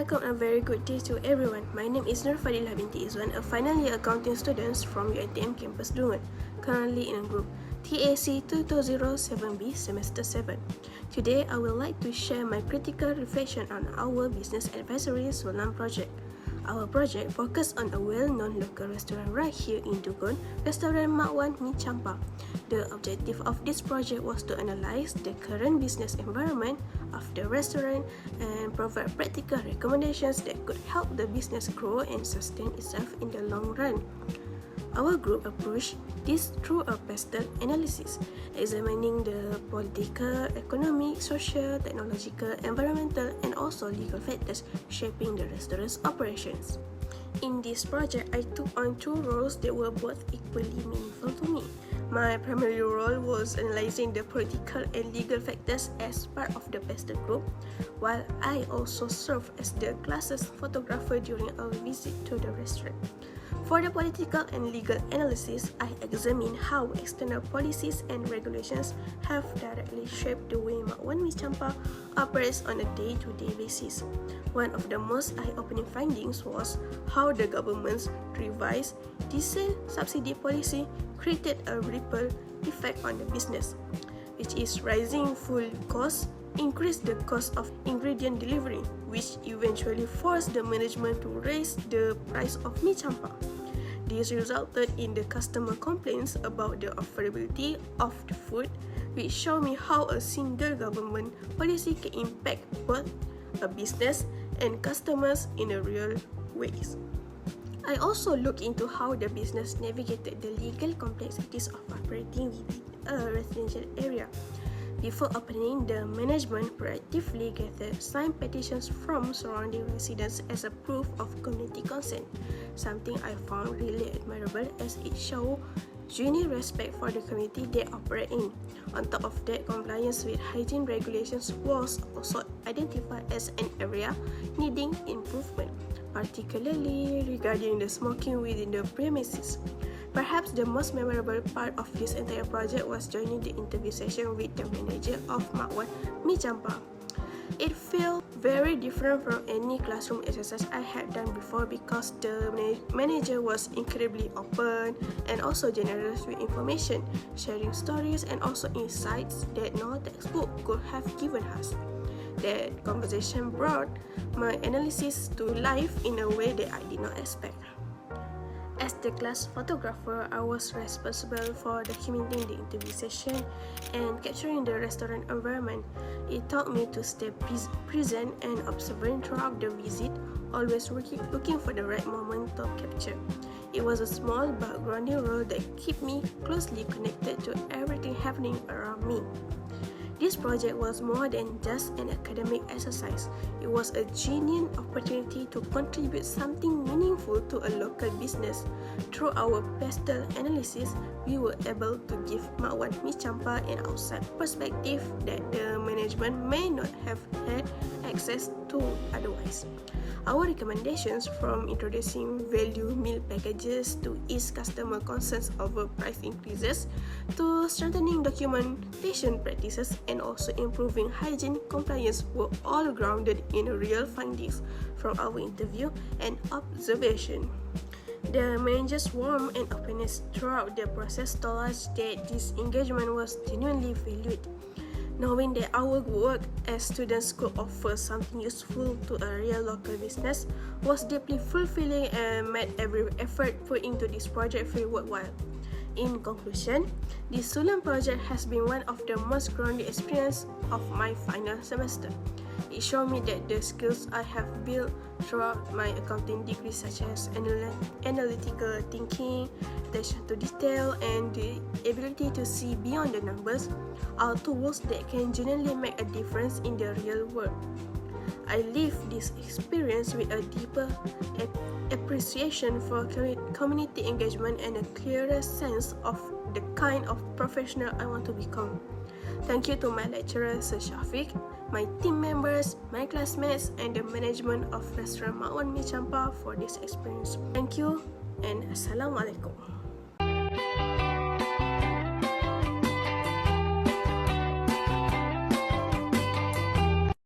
Welcome and very good day to everyone. My name is Nur Fadhilah Binti Izwan, a final year accounting student from UiTM Kampus Dungun, currently in a group TAC2207B Semester 7. Today, I would like to share my critical reflection on our Business Advisory SULAM project. Our project focused on a well-known local restaurant right here in Dungun, Restoran Makwan Mee Champa. The objective of this project was to analyze the current business environment of the restaurant and provide practical recommendations that could help the business grow and sustain itself in the long run. Our group approached this through a PESTEL analysis, examining the political, economic, social, technological, environmental, and also legal factors shaping the restaurant's operations. In this project, I took on two roles that were both equally meaningful to me. My primary role was analyzing the political and legal factors as part of the PESTEL group, while I also served as the class's photographer during our visit to the restaurant. For the political and legal analysis, I examined how external policies and regulations have directly shaped the way Makwan Mee Champa operates on a day-to-day basis. One of the most eye-opening findings was how the government's revised diesel subsidy policy created a ripple effect on the business, which is rising food costs, increased the cost of ingredient delivery, which eventually forced the management to raise the price of mee champa. This resulted in the customer complaints about the affordability of the food, which showed me how a single government policy can impact both a business and customers in a real ways. I also looked into how the business navigated the legal complexities of operating within a residential area. Before opening, the management proactively gathered signed petitions from surrounding residents as a proof of community consent, something I found really admirable as it showed genuine respect for the community they operate in. On top of that, compliance with hygiene regulations was also identified as an area needing improvement, particularly regarding the smoking within the premises. Perhaps the most memorable part of this entire project was joining the interview session with the manager of Makwan Mee Champa. It felt very different from any classroom exercise I had done before because the manager was incredibly open and also generous with information, sharing stories and also insights that no textbook could have given us. That conversation brought my analysis to life in a way that I did not expect. As the class photographer, I was responsible for documenting the interview session and capturing the restaurant environment. It taught me to stay present and observant throughout the visit, always looking for the right moment to capture. It was a small but grounding role that kept me closely connected to everything happening around me. This project was more than just an academic exercise. It was a genuine opportunity to contribute something meaningful to a local business. Through our PESTEL analysis, we were able to give Makwan Mee Champa an outside perspective that the management may not have had access to otherwise. Our recommendations, from introducing value meal packages to ease customer concerns over price increases, to strengthening documentation practices and also improving hygiene compliance, were all grounded in real findings from our interview and observation. The manager's warmth and openness throughout the process told us that this engagement was genuinely valued. Knowing that our work as students could offer something useful to a real local business was deeply fulfilling and made every effort put into this project feel worthwhile. In conclusion, this SULAM project has been one of the most grounding experiences of my final semester. It showed me that the skills I have built throughout my accounting degree, such as analytical thinking, attention to detail, and the ability to see beyond the numbers, are tools that can genuinely make a difference in the real world. I leave this experience with a deeper appreciation for community engagement and a clearer sense of the kind of professional I want to become. Thank you to my lecturer, Sir Shafiq, my team members, my classmates, and the management of Restoran Makwan Mee Champa for this experience. Thank you and Assalamualaikum.